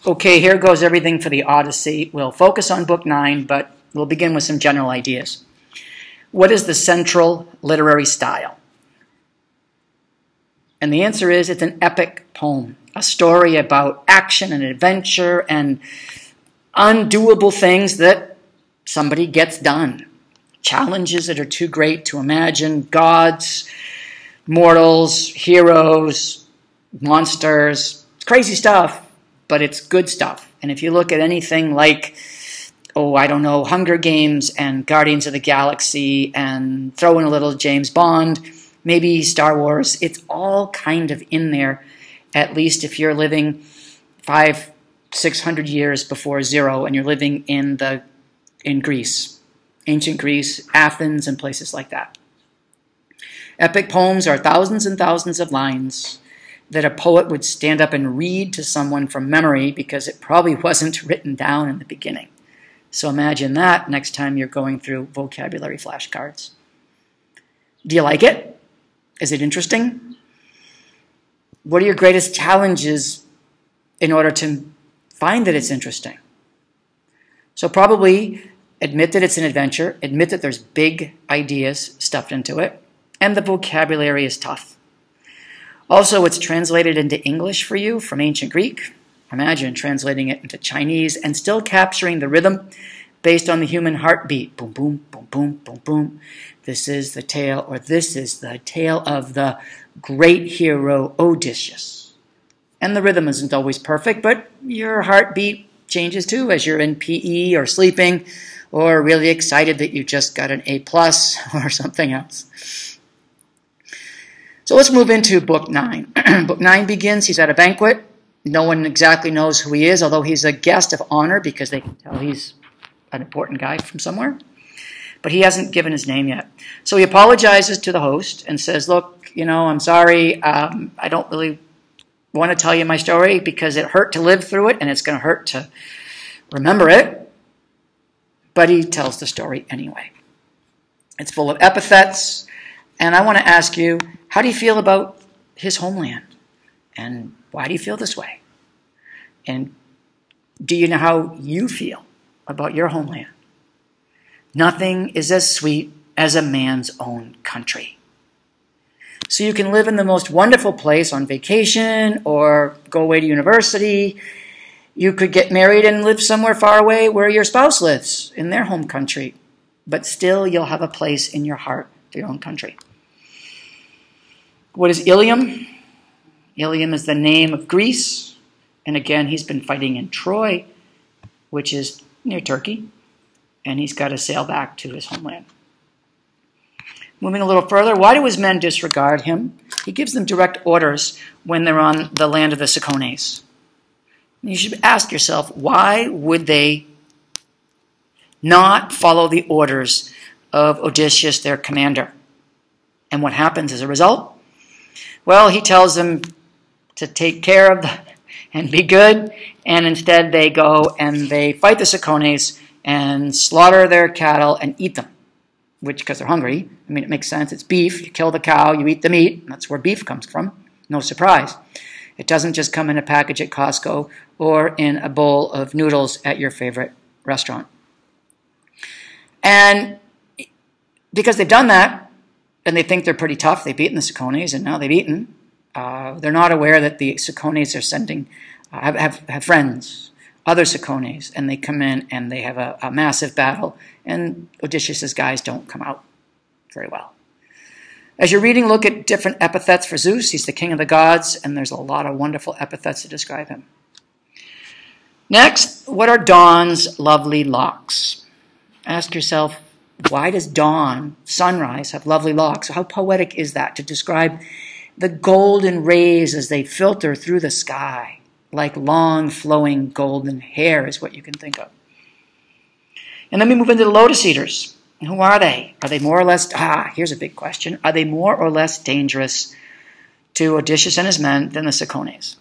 Okay, here goes everything for the Odyssey. We'll focus on Book 9, but we'll begin with some general ideas. What is the central literary style? And the answer is it's an epic poem, a story about action and adventure and undoable things that somebody gets done. Challenges that are too great to imagine, gods, mortals, heroes, monsters, crazy stuff, but it's good stuff. And if you look at anything like, Hunger Games and Guardians of the Galaxy and throw in a little James Bond, maybe Star Wars, it's all kind of in there, at least if you're living 500-600 years before zero and you're living in Greece, ancient Greece, Athens, and places like that. Epic poems are thousands and thousands of lines that a poet would stand up and read to someone from memory because it probably wasn't written down in the beginning. So imagine that next time you're going through vocabulary flashcards. Do you like it? Is it interesting? What are your greatest challenges in order to find that it's interesting? So probably admit that it's an adventure, admit that there's big ideas stuffed into it, and the vocabulary is tough. Also, it's translated into English for you from ancient Greek. Imagine translating it into Chinese and still capturing the rhythm based on the human heartbeat. Boom, boom, boom, boom, boom, boom. This is the tale of the great hero Odysseus. And the rhythm isn't always perfect, but your heartbeat changes too as you're in PE or sleeping or really excited that you just got an A+ or something else. So let's move into Book 9. Book 9 begins, he's at a banquet. No one exactly knows who he is, although he's a guest of honor because they can tell he's an important guy from somewhere. But he hasn't given his name yet. So he apologizes to the host and says, look, I'm sorry. I don't really want to tell you my story because it hurt to live through it and it's going to hurt to remember it. But he tells the story anyway. It's full of epithets. And I want to ask you, how do you feel about his homeland? And why do you feel this way? And do you know how you feel about your homeland? Nothing is as sweet as a man's own country. So you can live in the most wonderful place on vacation or go away to university. You could get married and live somewhere far away where your spouse lives in their home country. But still you'll have a place in your heart for your own country. What is Ilium? Ilium is the name of Greece. And again, he's been fighting in Troy, which is near Turkey. And he's got to sail back to his homeland. Moving a little further, why do his men disregard him? He gives them direct orders when they're on the land of the Cicones. You should ask yourself, why would they not follow the orders of Odysseus, their commander? And what happens as a result? Well, he tells them to take care of and be good, and instead they go and they fight the Cicones and slaughter their cattle and eat them, which, because they're hungry, it makes sense. It's beef. You kill the cow, you eat the meat. That's where beef comes from. No surprise. It doesn't just come in a package at Costco or in a bowl of noodles at your favorite restaurant. And because they've done that, and they think they're pretty tough, they've beaten the Cicones, and now they've eaten. They're not aware that the Cicones are sending, have friends, other Cicones, and they come in and they have a massive battle, and Odysseus' guys don't come out very well. As you're reading, look at different epithets for Zeus. He's the king of the gods, and there's a lot of wonderful epithets to describe him. Next, what are Dawn's lovely locks? Ask yourself, why does dawn, sunrise, have lovely locks? How poetic is that to describe the golden rays as they filter through the sky, like long flowing golden hair is what you can think of. And then we move into the lotus eaters. Who are they? Are they more or less, here's a big question. Are they more or less dangerous to Odysseus and his men than the Cicones?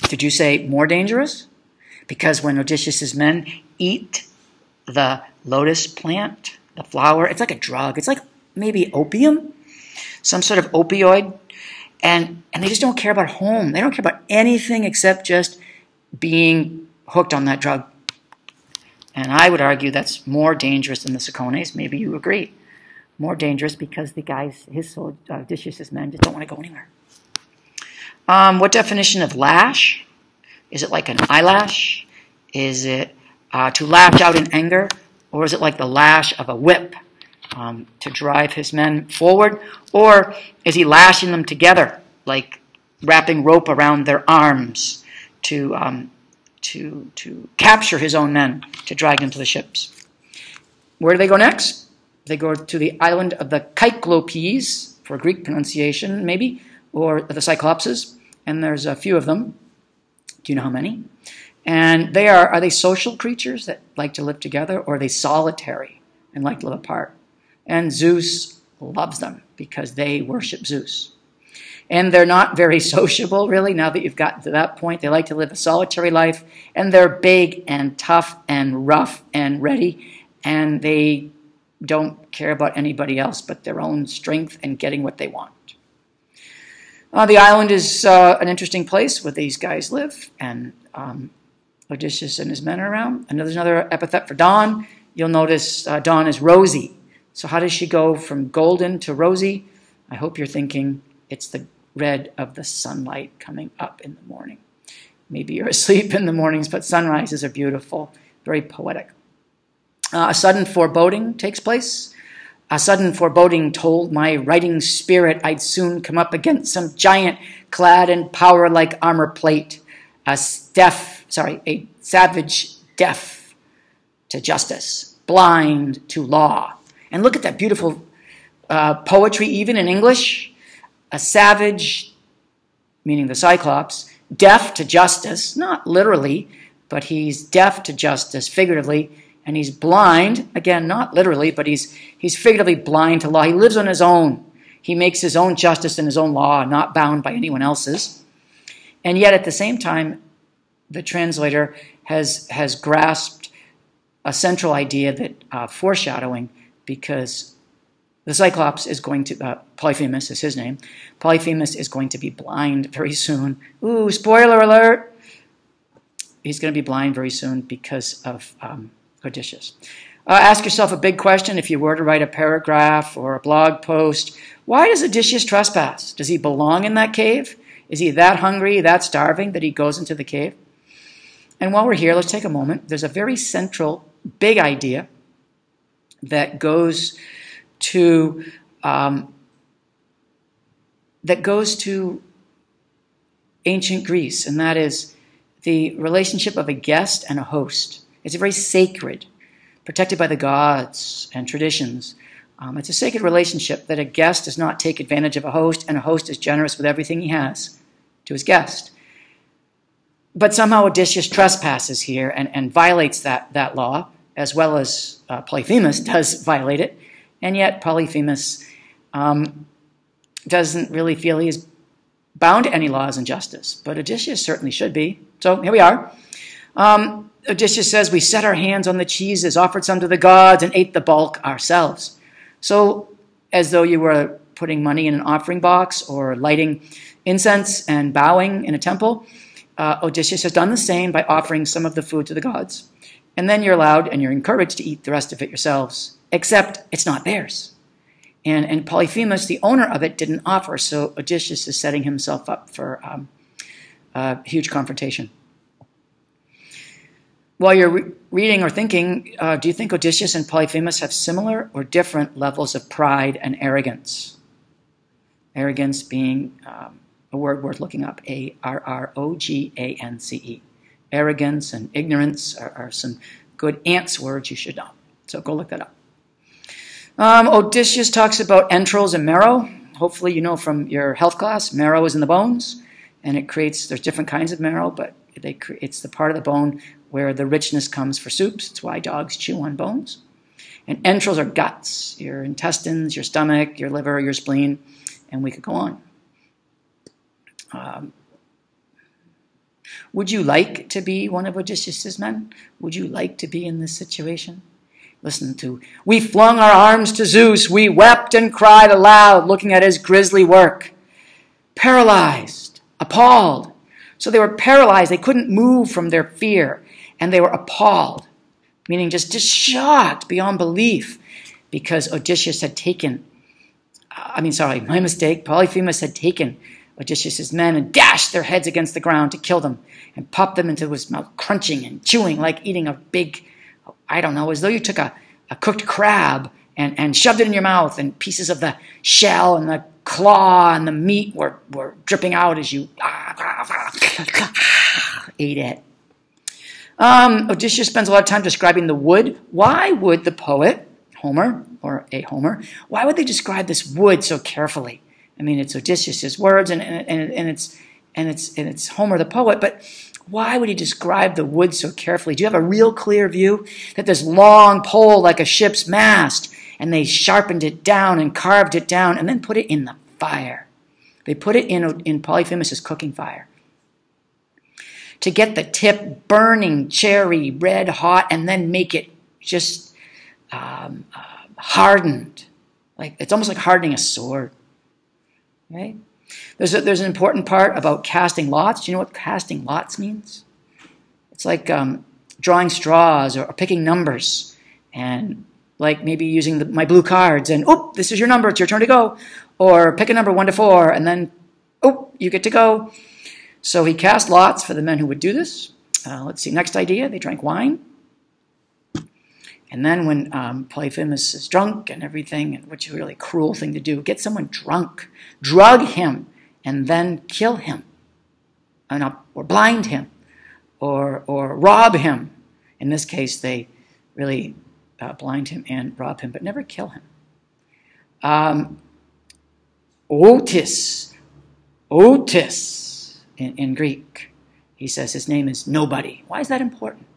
Did you say more dangerous? Because when Odysseus' men eat the lotus plant, the flower, it's like a drug. It's like maybe opium, some sort of opioid. And they just don't care about home. They don't care about anything except just being hooked on that drug. And I would argue that's more dangerous than the Sacones. Maybe you agree. More dangerous because the guys, Odysseus' men, just don't want to go anywhere. What definition of lash? Is it like an eyelash? Is it to lash out in anger? Or is it like the lash of a whip to drive his men forward? Or is he lashing them together, like wrapping rope around their arms to capture his own men, to drag them to the ships? Where do they go next? They go to the island of the Cyclopes, for Greek pronunciation maybe, or the Cyclopses, and there's a few of them. Do you know how many? And are they social creatures that like to live together, or are they solitary and like to live apart? And Zeus loves them because they worship Zeus. And they're not very sociable, really, now that you've gotten to that point. They like to live a solitary life, and they're big and tough and rough and ready, and they don't care about anybody else but their own strength and getting what they want. The island is an interesting place where these guys live, and Odysseus and his men are around. And there's another epithet for Dawn. You'll notice Dawn is rosy. So how does she go from golden to rosy? I hope you're thinking it's the red of the sunlight coming up in the morning. Maybe you're asleep in the mornings, but sunrises are beautiful, very poetic. A sudden foreboding takes place. A sudden foreboding told my writing spirit I'd soon come up against some giant clad in power like armor plate, a savage deaf to justice, blind to law. And look at that beautiful poetry, even in English. A savage, meaning the Cyclops, deaf to justice, not literally, but he's deaf to justice figuratively, and he's blind, again, not literally, but he's figuratively blind to law. He lives on his own. He makes his own justice and his own law, not bound by anyone else's. And yet at the same time, the translator has grasped a central idea that foreshadowing, because the Cyclops is going to, Polyphemus is his name, Polyphemus is going to be blind very soon. Ooh, spoiler alert! He's going to be blind very soon because of Odysseus. Ask yourself a big question if you were to write a paragraph or a blog post. Why does Odysseus trespass? Does he belong in that cave? Is he that hungry, that starving, that he goes into the cave? And while we're here, let's take a moment. There's a very central, big idea that goes to ancient Greece, and that is the relationship of a guest and a host. It's very sacred, protected by the gods and traditions. It's a sacred relationship that a guest does not take advantage of a host, and a host is generous with everything he has to his guest. But somehow Odysseus trespasses here and violates that law, as well as Polyphemus does violate it. And yet Polyphemus doesn't really feel he is bound to any laws and justice. But Odysseus certainly should be. So here we are. Odysseus says, we set our hands on the cheeses, offered some to the gods, and ate the bulk ourselves. So as though you were putting money in an offering box or lighting incense and bowing in a temple, Odysseus has done the same by offering some of the food to the gods. And then you're allowed and you're encouraged to eat the rest of it yourselves, except it's not theirs. And Polyphemus, the owner of it, didn't offer, so Odysseus is setting himself up for a huge confrontation. While you're reading or thinking, do you think Odysseus and Polyphemus have similar or different levels of pride and arrogance? Arrogance being a word worth looking up, A-R-R-O-G-A-N-C-E. Arrogance and ignorance are some good ants words you should know. So go look that up. Odysseus talks about entrails and marrow. Hopefully you know from your health class, marrow is in the bones, and there's different kinds of marrow, but it's the part of the bone where the richness comes for soups. It's why dogs chew on bones. And entrails are guts, your intestines, your stomach, your liver, your spleen, and we could go on. Would you like to be one of Odysseus' men? Would you like to be in this situation? Listen to, we flung our arms to Zeus, we wept and cried aloud, looking at his grisly work. paralyzed, appalled. So they were paralyzed. They couldn't move from their fear. And they were appalled, meaning just shocked beyond belief because Odysseus had taken, my mistake. Polyphemus had taken Odysseus' men and dashed their heads against the ground to kill them and popped them into his mouth, crunching and chewing like eating a big, as though you took a cooked crab and shoved it in your mouth, and pieces of the shell and the claw and the meat were dripping out as you ate it. Odysseus spends a lot of time describing the wood. Why would the poet, Homer, why would they describe this wood so carefully? I mean, it's Odysseus' words, and it's Homer the poet, but why would he describe the wood so carefully? Do you have a real clear view that this long pole like a ship's mast, and they sharpened it down and carved it down and then put it in the fire? They put it in Polyphemus' cooking fire to get the tip burning cherry red hot and then make it just hardened. Like it's almost like hardening a sword. Right? There's an important part about casting lots. Do you know what casting lots means? It's like drawing straws or picking numbers, and like maybe using my blue cards and, this is your number, it's your turn to go. Or pick a number 1 to 4 and then, you get to go. So he cast lots for the men who would do this. Let's see, next idea, they drank wine. And then when Polyphemus is drunk and everything, which is a really cruel thing to do, get someone drunk, drug him, and then kill him, or blind him, or rob him. In this case, they really blind him and rob him, but never kill him. Otis in Greek, he says his name is nobody. Why is that important?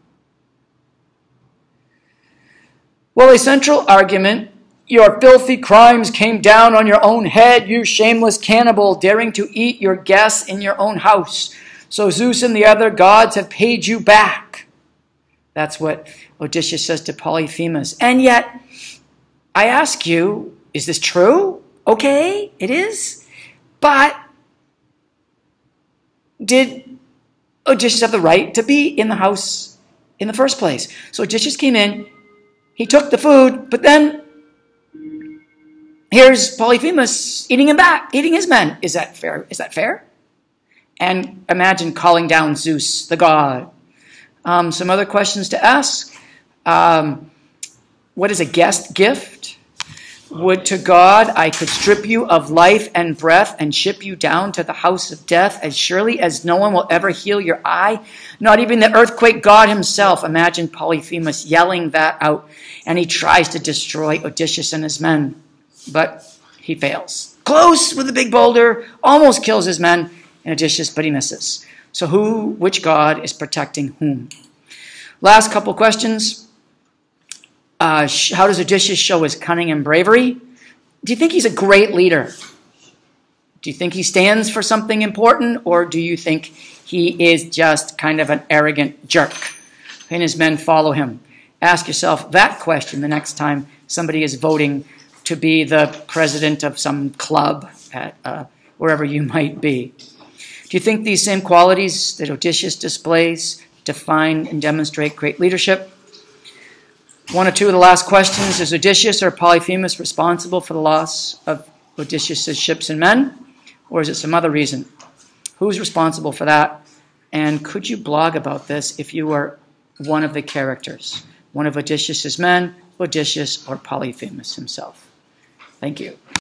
Well, a central argument, your filthy crimes came down on your own head, you shameless cannibal, daring to eat your guests in your own house. So Zeus and the other gods have paid you back. That's what Odysseus says to Polyphemus. And yet, I ask you, is this true? Okay, it is. But did Odysseus have the right to be in the house in the first place? So Odysseus came in, he took the food, but then here's Polyphemus eating his men. Is that fair? Is that fair? And imagine calling down Zeus, the god. Some other questions to ask. What is a guest gift? Would to God I could strip you of life and breath and ship you down to the house of death as surely as no one will ever heal your eye, not even the earthquake god himself. Imagine Polyphemus yelling that out, and he tries to destroy Odysseus and his men, but he fails. Close with the big boulder, almost kills his men and Odysseus, but he misses. So which god is protecting whom? Last couple questions. How does Odysseus show his cunning and bravery? Do you think he's a great leader? Do you think he stands for something important, or do you think he is just kind of an arrogant jerk and his men follow him? Ask yourself that question the next time somebody is voting to be the president of some club at wherever you might be. Do you think these same qualities that Odysseus displays define and demonstrate great leadership? One or two of the last questions. Is Odysseus or Polyphemus responsible for the loss of Odysseus' ships and men? Or is it some other reason? Who's responsible for that? And could you blog about this if you were one of the characters? One of Odysseus' men, Odysseus, or Polyphemus himself? Thank you.